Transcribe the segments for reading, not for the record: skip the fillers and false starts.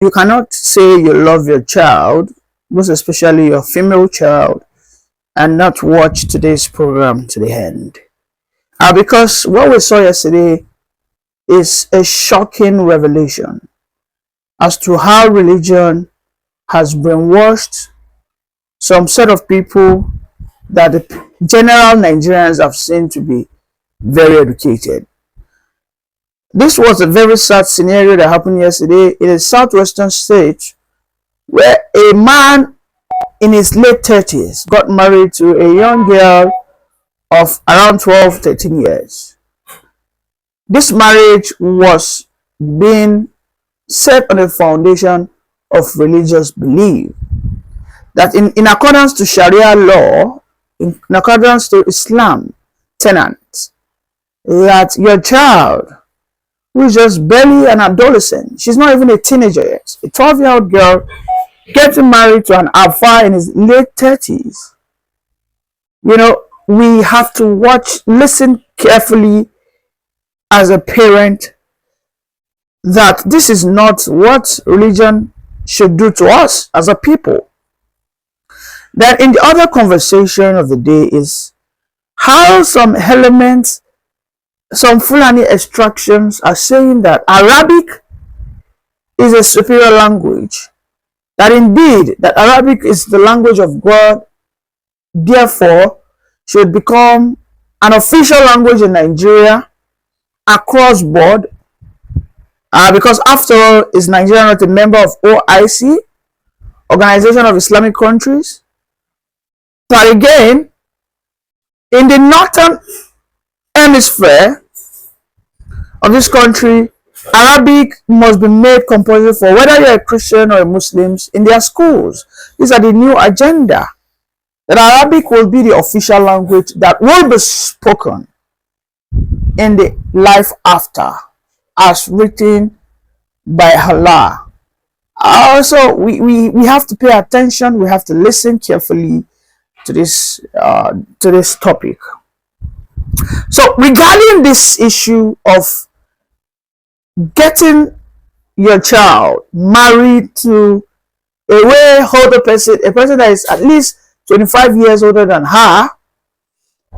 You cannot say you love your child, most especially your female child, and not watch today's program to the end. Because what we saw yesterday is a shocking revelation as to how religion has brainwashed some set of people that the general Nigerians have seen to be very educated. This was a very sad scenario that happened yesterday in a southwestern state where a man in his late 30s got married to a young girl of around 12, 13 years. This marriage was being set on a foundation of religious belief that in accordance to Sharia law, in accordance to Islam tenets, that your child, who is just barely an adolescent, she's not even a teenager yet, a 12-year-old girl getting married to an alpha in his late 30s. We have to listen carefully as a parent that this is not what religion should do to us as a people. Then in the other conversation of the day is how some elements, some Fulani extractions are saying that Arabic is a superior language, that indeed that Arabic is the language of God, therefore should become an official language in Nigeria across board, because after all, is Nigeria not a member of OIC, Organization of Islamic Countries? But again, in the northern hemisphere of this country, Arabic must be made compulsory for whether you're a Christian or a Muslim in their schools. These are the new agenda. That Arabic will be the official language that will be spoken in the life after, as written by Allah. Also, we have to pay attention. We have to listen carefully to this topic. So, regarding this issue of getting your child married to a way older person, a person that is at least 25 years older than her,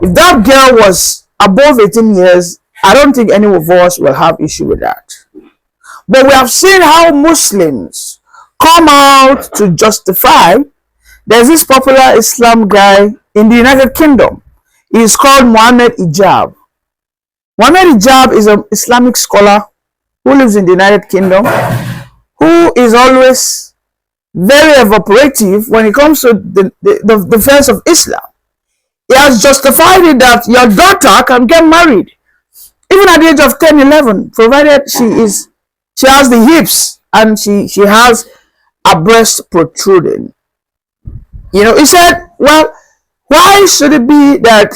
if that girl was above 18 years, I don't think any of us will have issue with that. But we have seen how Muslims come out to justify. There's this popular Islam guy in the United Kingdom. He is called Muhammad Hijab. Muhammad Hijab is an Islamic scholar who lives in the United Kingdom, who is always very evaporative when it comes to the defense of Islam. He has justified it that your daughter can get married even at the age of 10, 11, provided she has the hips and she has a breast protruding. He said, well, why should it be that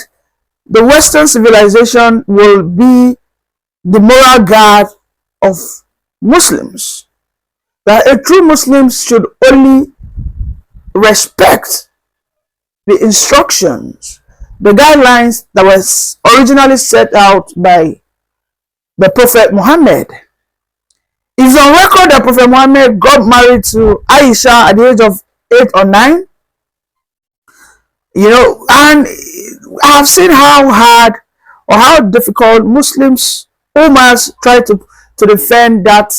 the Western civilization will be the moral guard of Muslims? That a true Muslim should only respect the instructions, the guidelines that was originally set out by the Prophet Muhammad. It's on record that Prophet Muhammad got married to Aisha at the age of 8 or 9. And I've seen how hard or how difficult Muslims, Ummahs, try to defend that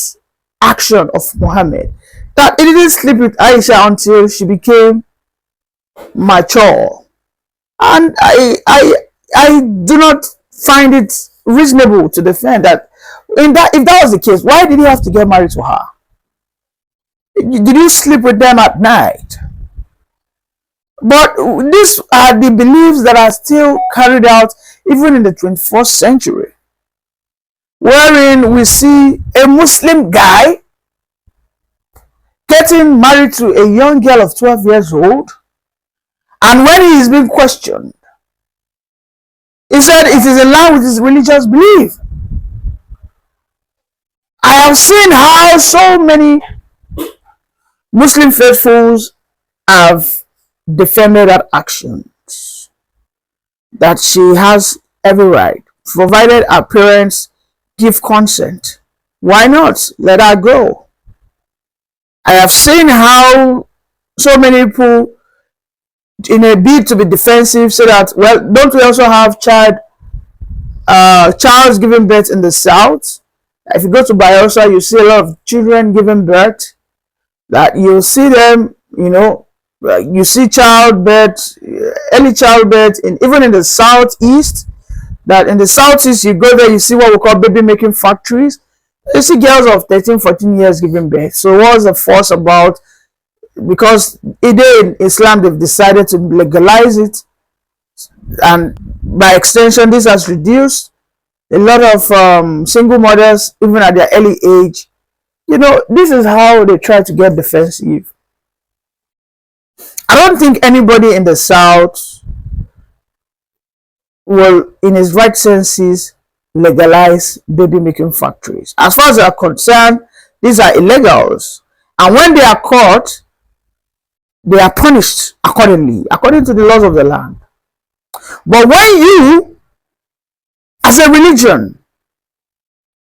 action of Muhammad. That he didn't sleep with Aisha until she became mature. And I do not find it reasonable to defend that. If that was the case, why did he have to get married to her? Did you sleep with them at night? But these are the beliefs that are still carried out even in the 21st century, wherein we see a Muslim guy getting married to a young girl of 12 years old, and when he is being questioned, he said it is in line with his religious belief. I have seen how so many Muslim faithfuls have defended that action, that she has every right, provided her parents give consent. Why not let her go? I have seen how so many people, in a bid to be defensive, say that, well, don't we also have child's giving birth in the south? If you go to Bielsa, you see a lot of children giving birth. That you see them, you see childbirth, early childbirth, even in the southeast. That in the southeast, you go there, you see what we call baby making factories. You see girls of 13, 14 years giving birth. So what's the fuss about? Because in Islam, they've decided to legalize it, and by extension, this has reduced a lot of single mothers, even at their early age. This is how they try to get defensive. I don't think anybody in the South will, in his right senses, legalize baby making factories. As far as they are concerned, these are illegals. And when they are caught, they are punished accordingly, according to the laws of the land. But when you, as a religion,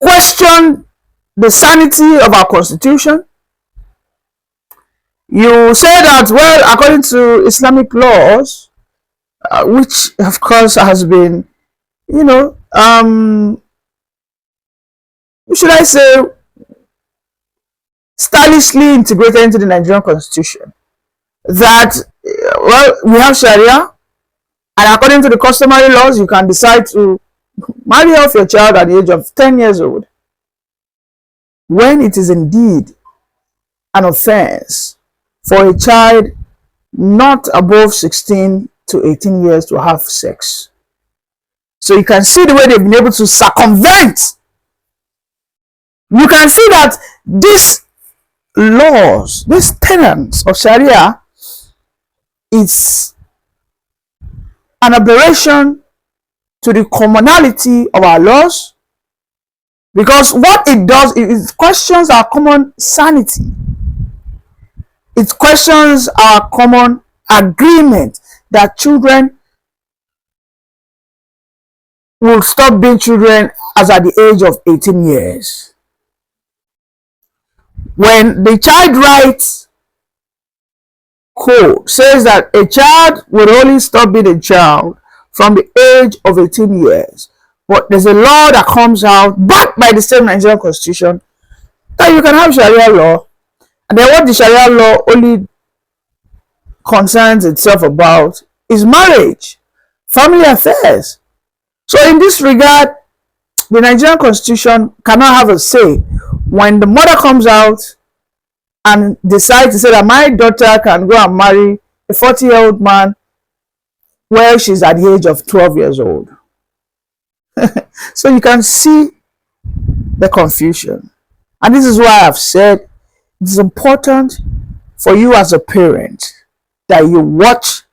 question the sanity of our constitution, you say that, well, according to Islamic laws, which of course has been, should I say, stylishly integrated into the Nigerian constitution, that, well, we have Sharia, and according to the customary laws, you can decide to marry off your child at the age of 10 years old, when it is indeed an offense for a child not above 16 to 18 years to have sex. So you can see the way they've been able to circumvent. You can see that these laws, these tenets of Sharia, is an aberration to the commonality of our laws, because what it does is questions our common sanity. It questions our common agreement that children will stop being children as at the age of 18 years. When the child rights code says that a child will only stop being a child from the age of 18 years, but there's a law that comes out, backed by the same Nigerian constitution, that you can have Sharia law. And then what the Sharia law only concerns itself about is marriage, family affairs. So in this regard, the Nigerian constitution cannot have a say when the mother comes out and decides to say that my daughter can go and marry a 40-year-old man where she's at the age of 12 years old. So you can see the confusion. And this is why I've said it's important for you as a parent that you watch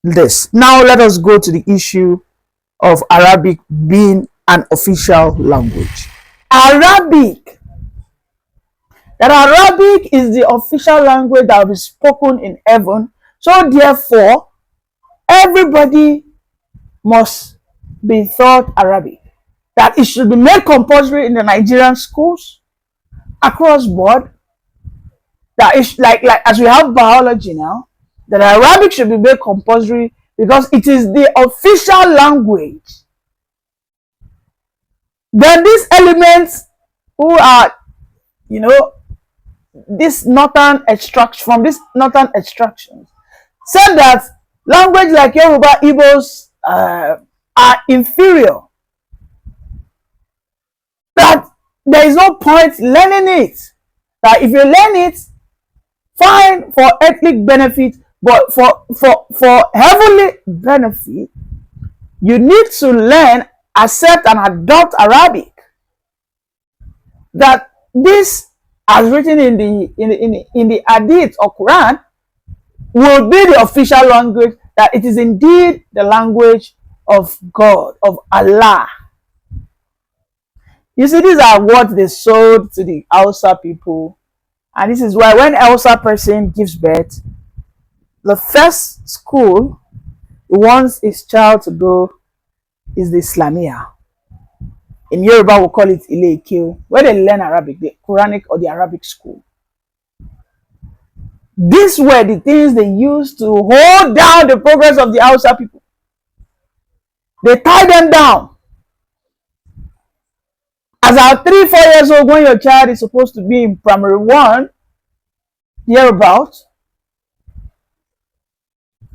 this. Now let us go to the issue of Arabic being an official language. Arabic is the official language that will be spoken in heaven. So therefore, everybody must be taught Arabic. That it should be made compulsory in the Nigerian schools across board. That is like as we have biology now, that Arabic should be made compulsory because it is the official language. Then these elements who are, this northern extraction, from this northern extraction, said that language like Yoruba, Igbos are inferior. That there is no point learning it. That if you learn it, fine for ethnic benefit, but for heavenly benefit, you need to learn, accept, and adopt Arabic. That this, as written in the Hadith or Quran, will be the official language. That it is indeed the language of God, of Allah. You see, these are what they sold to the Hausa people. And this is why when Hausa person gives birth, the first school he wants his child to go is the Islamia. In Yoruba, we call it Ile Ikeu, where they learn Arabic, the Quranic or the Arabic school. These were the things they used to hold down the progress of the Hausa people. They tie them down. As at 3, 4 years old, when your child is supposed to be in primary one, hereabout,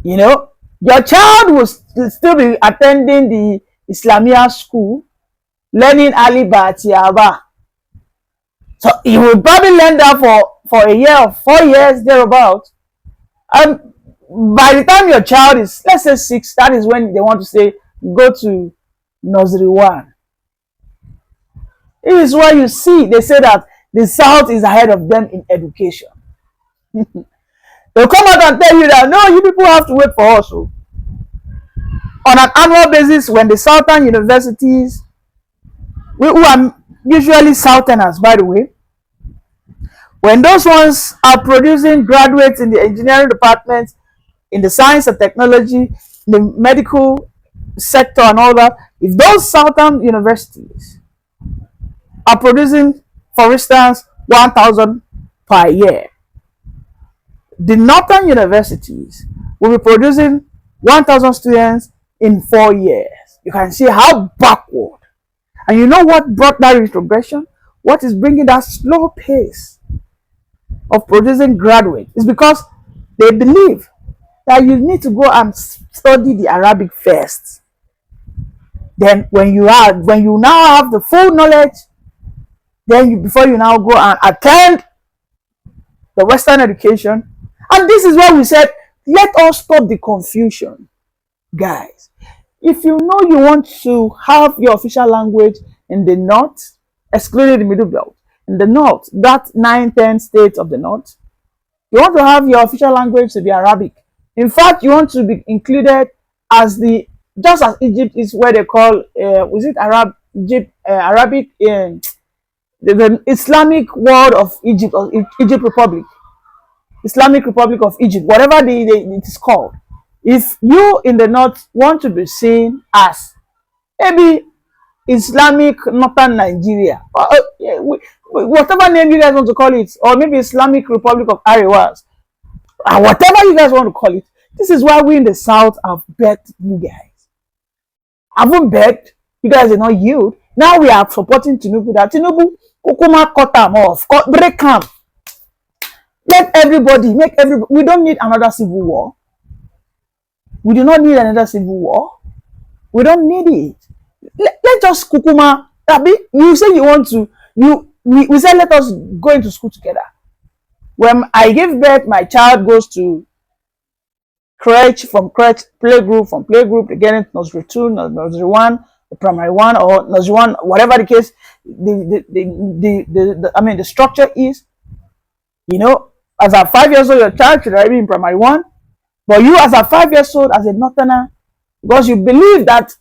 you know, your child will still be attending the Islamia school, learning Ali Batiaba. So he will probably learn that for a year or 4 years, thereabout. And by the time your child is, let's say 6, that is when they want to say, go to nursery 1. It is why you see, they say that the South is ahead of them in education. They'll come out and tell you that, no, you people have to wait for us. So, on an annual basis, when the Southern universities, who are usually Southerners, by the way, when those ones are producing graduates in the engineering department, in the science and technology, the medical sector and all that, if those Southern universities are producing, for instance, 1,000 per year, the Northern universities will be producing 1,000 students in 4 years. You can see how backward. And you know what brought that retrogression? What is bringing that slow pace of producing graduates is because they believe that you need to go and study the Arabic first. Then when you now have the full knowledge, then before you now go and attend the Western education. And this is why we said, let us stop the confusion, guys. If you know you want to have your official language in the north, excluding the middle belt, in the north, that 9, 10 states of the north, you want to have your official language to be Arabic. In fact, you want to be included as just as Egypt is where they call, was it Arabic, the Islamic world of Egypt, or Egypt Republic, Islamic Republic of Egypt, whatever it is called. If you in the north want to be seen as maybe Islamic Northern Nigeria, or whatever name you guys want to call it, or maybe Islamic Republic of Arewas, or whatever you guys want to call it, this is why we in the south have begged you guys. Haven't begged, you guys did not yield. Now we are supporting Tinubu, that Tinubu, Kukuma cut them off, break them. Let everybody, we don't need another civil war. We do not need another civil war. We don't need it. Let us Kukuma, you say you want to, we said let us go into school together. When I give birth, my child goes to crèche, from crèche, playgroup, from playgroup, again nursery 2, nursery 1, primary 1, or nursery 1, whatever the case, the structure is, you know, as a 5 years old, your child should already be in primary 1, but you as a 5 years old, as a northerner, because you believe that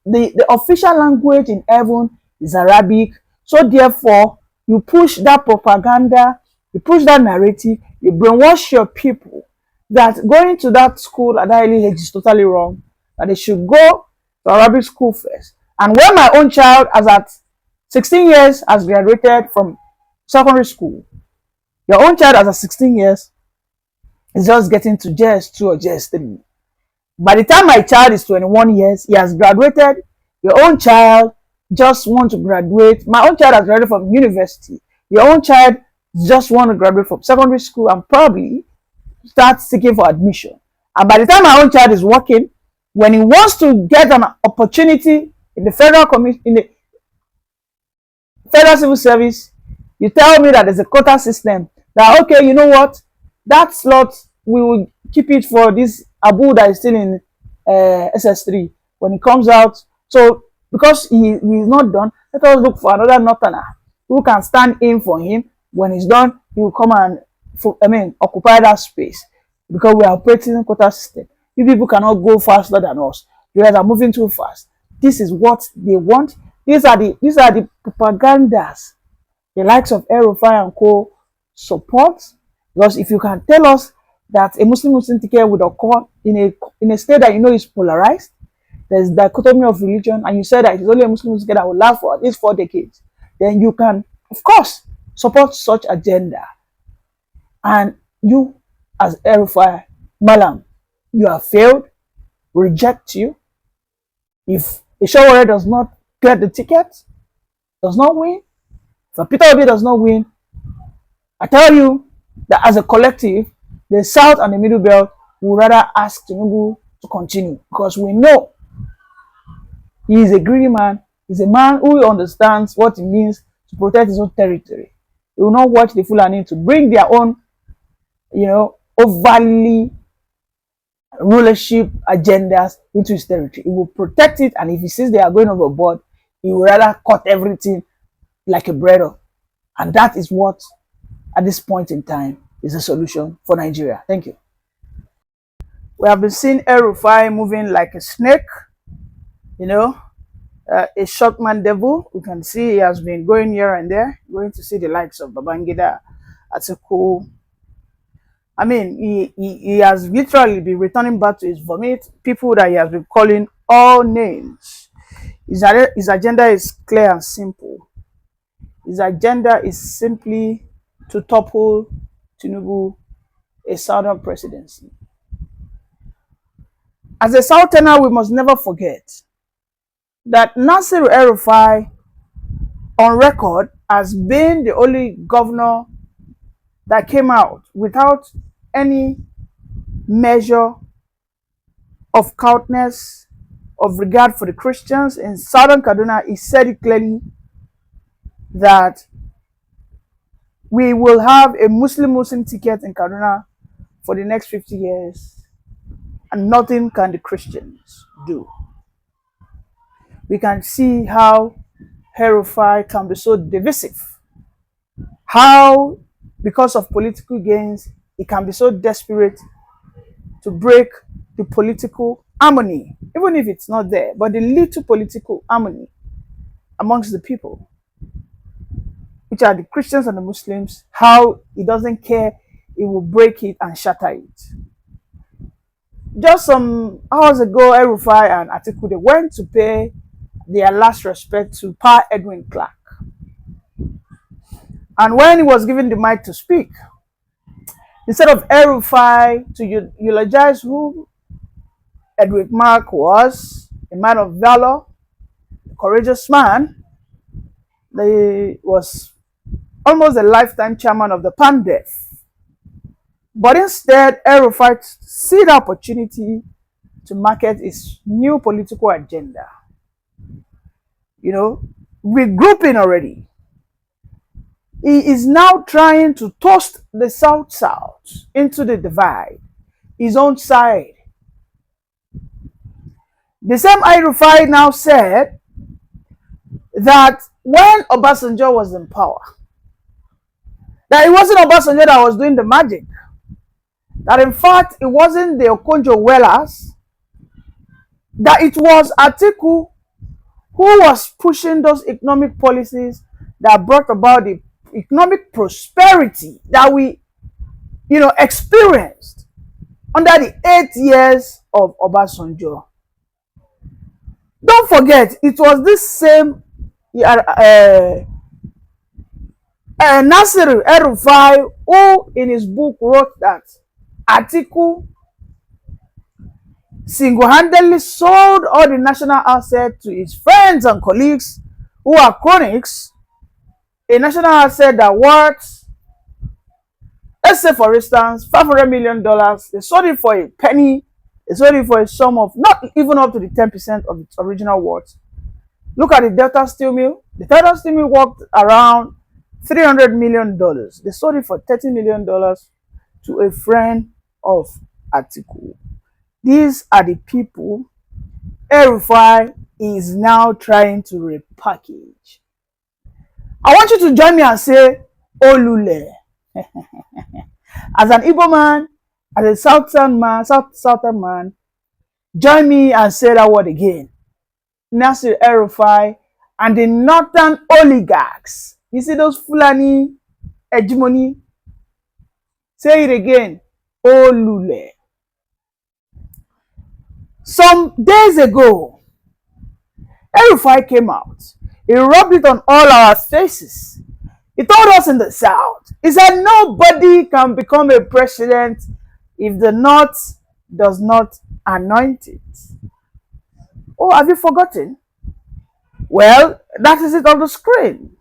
the official language in heaven is Arabic, so therefore you push that propaganda, you push that narrative, you brainwash your people that going to that school at that early age is totally wrong, that they should go to Arabic school first. And when my own child, as at 16 years, has graduated from secondary school, your own child as at 16 years is just getting to JS2 or JS3. By the time my child is 21 years, he has graduated. Your own child just want to graduate. My own child has graduated from university. Your own child just want to graduate from secondary school and probably start seeking for admission. And by the time my own child is working, when he wants to get an opportunity in the federal civil service, you tell me that there's a quota system. That okay, you know what? That slot we will keep it for this Abu that is still in SS3 when he comes out. So because he is not done, let us look for another northerner who can stand in for him. When he's done, he will come and occupy that space, because we are operating in quota system. You people cannot go faster than us. You guys are moving too fast. This is what they want. These are the propagandas the likes of Erufai and Co support. Because if you can tell us that a Muslim ticket would occur in a state that you know is polarized, there's dichotomy of religion, and you said that it's only a Muslim ticket that will last for at least 4 decades, then you can, of course, support such agenda. And you as El-Rufai, Malam, you have failed, reject you. If Ishawara does not get the ticket, does not win, if Peter Obi does not win, I tell you that as a collective, the South and the Middle Belt would rather ask Tinubu to continue, because we know he is a greedy man. He's a man who understands what it means to protect his own territory. He will not watch the Fulani to bring their own, overly rulership agendas into his territory. He will protect it, and if he sees they are going overboard, he will rather cut everything like a bread. And that is what, at this point in time, is a solution for Nigeria. Thank you. We have been seeing El-Rufai moving like a snake, a short man devil. We can see he has been going here and there, going to see the likes of Babangida, Atiku. I mean, he has literally been returning back to his vomit, people that he has been calling all names. His agenda is clear and simple. His agenda is simply to topple Tinubu, a southern presidency. As a southerner, we must never forget that Nasir El-Rufai, on record, has been the only governor that came out without any measure of coldness, of regard for the Christians. In southern Kaduna, he said it clearly that we will have a Muslim ticket in Kaduna for the next 50 years, and nothing can the Christians do. We can see how El-Rufai can be so divisive, how, because of political gains, he can be so desperate to break the political harmony, even if it's not there, but the little political harmony amongst the people, which are the Christians and the Muslims, how he doesn't care, he will break it and shatter it. Just some hours ago, El-Rufai and Atiku, they went to pay their last respect to Pa Edwin Clark. And when he was given the mic to speak, instead of El-Rufai to eulogize who Edwin Clark was, a man of valor, a courageous man, he was almost a lifetime chairman of the PANDEF. But instead, El-Rufai see the opportunity to market his new political agenda. Regrouping already. He is now trying to toast the South into the divide, his own side. The same El-Rufai now said that when Obasanjo was in power, that it wasn't Obasanjo that was doing the magic. That in fact, it wasn't the Okonjo-Iwealas, that it was Atiku who was pushing those economic policies that brought about the economic prosperity that we, experienced under the 8 years of Obasanjo. Don't forget, it was this same Nasir El-Rufai who, in his book, wrote that Atiku single-handedly sold all the national assets to his friends and colleagues who are cronies, a national asset that worth, let's say for instance, $500 million. They sold it for a penny. They sold it for a sum of not even up to the 10% of its original worth. Look at the Delta Steel Mill. The Delta Steel Mill worked around $300 million. They sold it for $30 million to a friend of Atiku. These are the people El-Rufai is now trying to repackage. I want you to join me and say, Olule. As an Igbo man, as a southern man, join me and say that word again. Nasir El-Rufai and the northern oligarchs. You see those Fulani hegemony? Say it again. Olule. Some days ago, El-Rufai came out. He rubbed it on all our faces. He told us in the South, he said nobody can become a president if the North does not anoint it. Oh, have you forgotten? Well, that is it on the screen.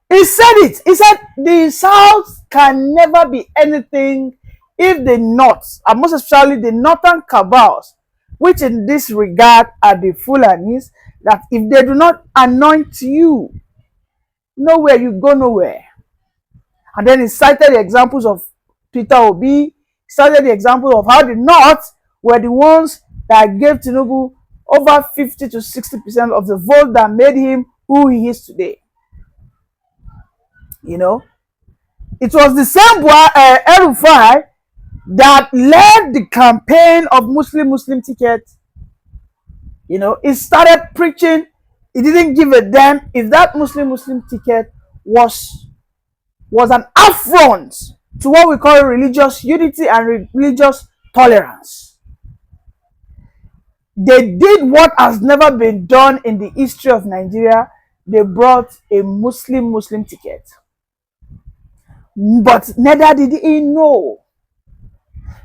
He said it. He said the South can never be anything if the North, and most especially the Northern cabals, which in this regard are the Fulanis, that if they do not anoint you, nowhere you go nowhere. And then he cited the examples of Peter Obi, he cited the example of how the North were the ones that gave Tinubu over 50 to 60% of the vote that made him who he is today. You know, it was the same El-Rufai that led the campaign of Muslim ticket. You know, he started preaching. He didn't give a damn if that Muslim ticket was an affront to what we call religious unity and religious tolerance. They did what has never been done in the history of Nigeria. They brought a Muslim ticket. But neither did he know.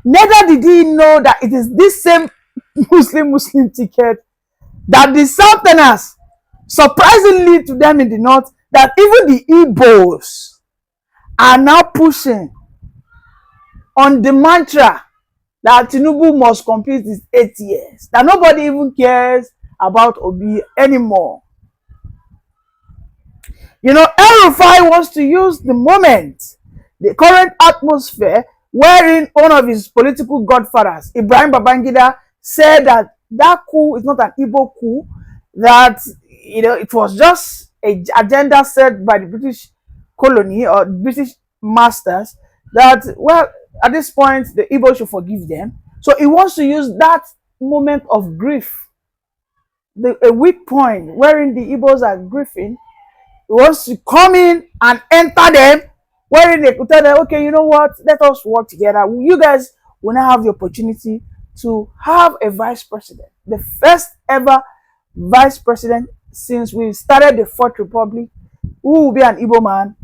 Neither did he know that it is this same Muslim ticket that the Southerners, surprisingly to them in the North, that even the Igbos are now pushing on the mantra that Tinubu must complete his 8 years. That nobody even cares about Obi anymore. You know, El-Rufai wants to use the moment, the current atmosphere, wherein one of his political godfathers, Ibrahim Babangida, said that that coup is not an Igbo coup, that, you know, it was just an agenda set by the British colony or British masters, that, well, at this point, the Igbo should forgive them. So he wants to use that moment of grief, a weak point wherein the Igbos are grieving. He wants to come in and enter them, wherein they could tell them, okay, you know what, let us work together. You guys will now have the opportunity to have a vice president. The first ever vice president since we started the Fourth Republic, who will be an Igbo man.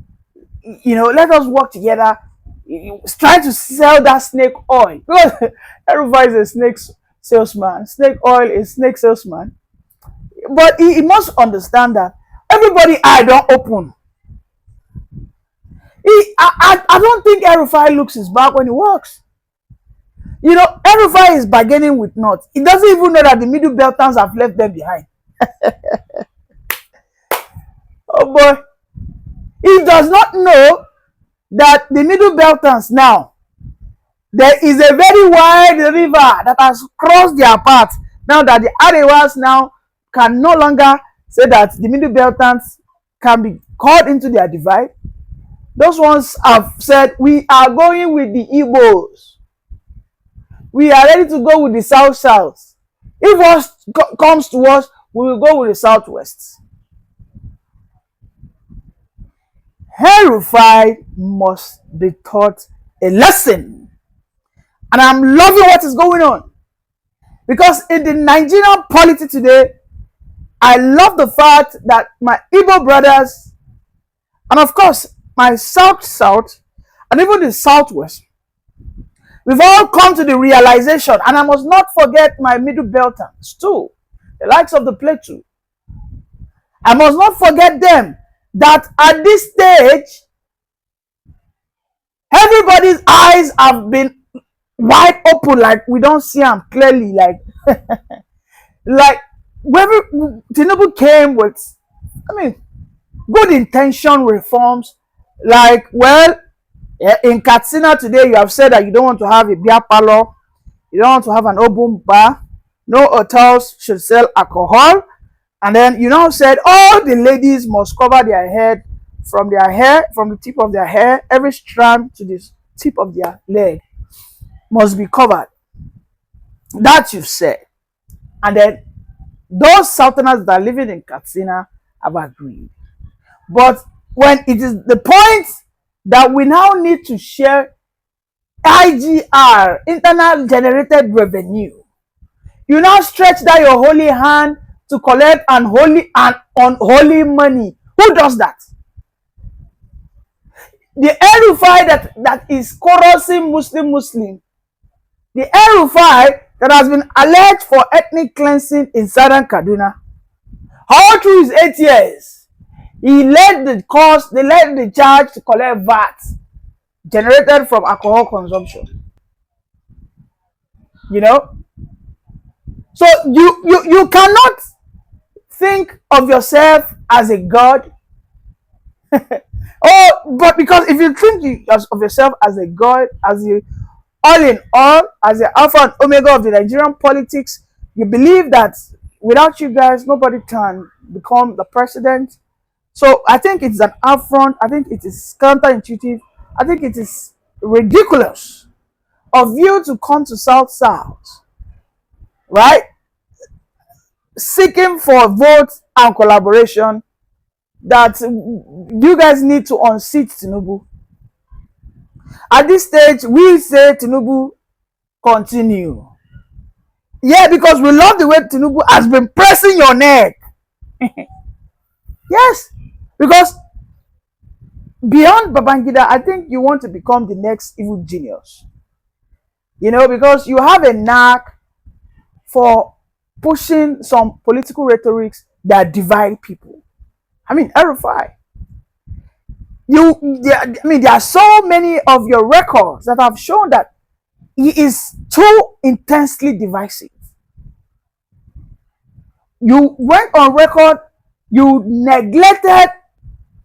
You know, let us work together. He's trying to sell that snake oil. Because everybody is a snake salesman. Snake oil is snake salesman. But he must understand that everybody eye don't open. I don't think El-Rufai looks his back when he walks. You know, El-Rufai is bargaining with North. He doesn't even know that the Middle Beltans have left them behind. Oh boy. He does not know that the Middle Beltans now, there is a very wide river that has crossed their path. Now that the Arewas now can no longer say that the Middle Beltans can be called into their divide. Those ones have said, we are going with the Igbos. We are ready to go with the South. If what comes to us, we will go with the Southwest. El-Rufai must be taught a lesson. And I'm loving what is going on. Because in the Nigerian polity today, I love the fact that my Igbo brothers, and of course, my South, and even the Southwest, we've all come to the realization, and I must not forget my Middle Beltans too, the likes of the Plateau. I must not forget them, that at this stage, everybody's eyes have been wide open, like we don't see them clearly, like like whenever Tinubu came with, good intention reforms, like, well, in Katsina today, you have said that you don't want to have a beer parlor, you don't want to have an open bar, no hotels should sell alcohol, and then you now said all the ladies must cover their head, from the tip of their hair, every strand to the tip of their leg must be covered. That you've said. And then those Southerners that are living in Katsina have agreed. But when it is the point that we now need to share IGR, internal generated revenue, you now stretch down your holy hand to collect unholy and unholy money. Who does that? The El-Rufai that is chorusing Muslim, The El-Rufai that has been alleged for ethnic cleansing in southern Kaduna, all through his 8 years, he led the cause, they led the charge to collect VAT generated from alcohol consumption. You know? So you cannot think of yourself as a god. Oh, but because if you think of yourself as a god, as a all in all, as the alpha and omega of the Nigerian politics, you believe that without you guys, nobody can become the president. So I think it's an affront. I think it is counterintuitive. I think it is ridiculous of you to come to South, right? Seeking for votes and collaboration that you guys need to unseat Tinubu. At this stage, we say Tinubu continue. Yeah, because we love the way Tinubu has been pressing your neck. Yes, because beyond Babangida, I think you want to become the next evil genius. You know, because you have a knack for pushing some political rhetorics that divide people. I mean, El-Rufai. There are so many of your records that have shown that he is too intensely divisive. You went on record, you neglected,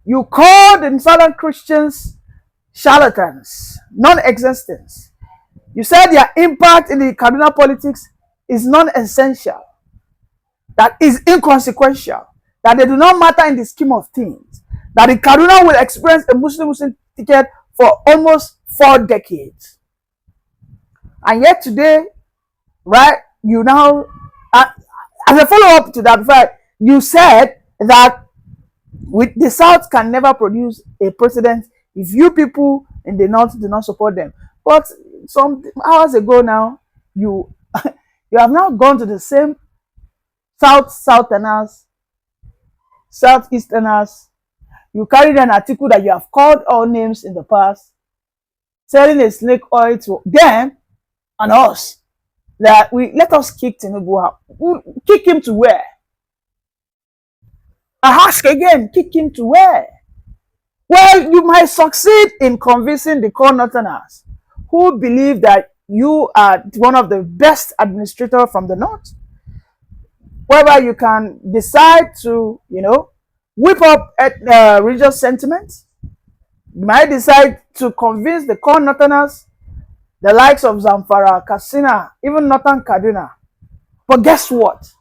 you called the Southern Christians charlatans, non-existent. You said their impact in the Kaduna politics is non-essential, that is inconsequential, that they do not matter in the scheme of things, that the Kaduna will experience a Muslim ticket for almost 4 decades. And yet today, right, you now, as a follow-up to that fact, you said that the South can never produce a president if you people in the North do not support them. But some hours ago now, you you have now gone to the same Southerners, Southeasterners. You carried an article that you have called all names in the past, selling a snake oil to them and us. That let us kick Tinubu out. Kick him to where? I ask again, kick him to where? Well, you might succeed in convincing the core Northerners who believe that you are one of the best administrators from the North, whereby you can decide to, whip up religious sentiments. You might decide to convince the core Northerners, the likes of Zamfara, Katsina, even Northern Kaduna. But guess what?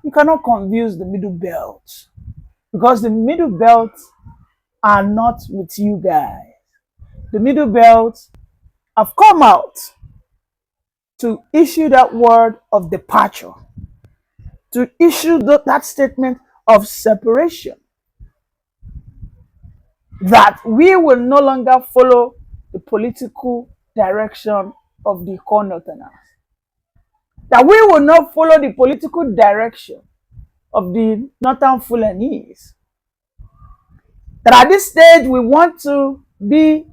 You cannot convince the Middle Belt, because the Middle Belt are not with you guys. The Middle Belt have come out to issue that word of departure, to issue that statement of separation, that we will no longer follow the political direction of the core Northerners, that we will not follow the political direction of the Northern Fulanis, that at this stage we want to be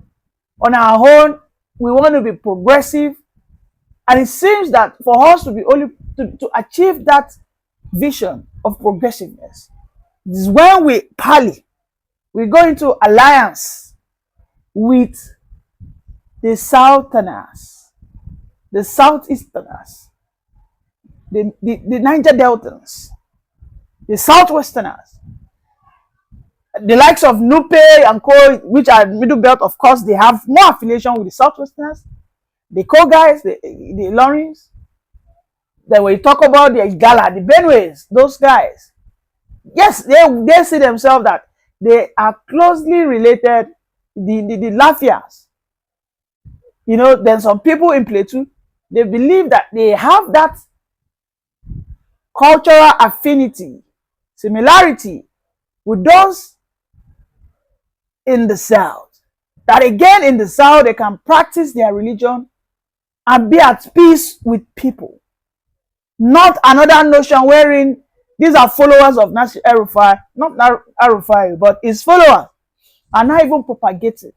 on our own, we want to be progressive, and it seems that for us to be only to achieve that vision of progressiveness, this is when we parley, we go into alliance with the Southerners, the Southeasterners, the Niger Deltans, the Southwesterners, the likes of Nupe and Co, which are Middle Belt. Of course, they have more affiliation with the Southwesterners, the Co guys, the Lawrence. Then when you talk about the Igala, the Benues, those guys, yes, they see themselves that they are closely related, the Lafias. Then some people in Plateau, they believe that they have that cultural affinity, similarity with those in the South. That again, in the South, they can practice their religion and be at peace with people. Not another notion wherein these are followers of El-Rufai, not El-Rufai, but his followers are not even propagating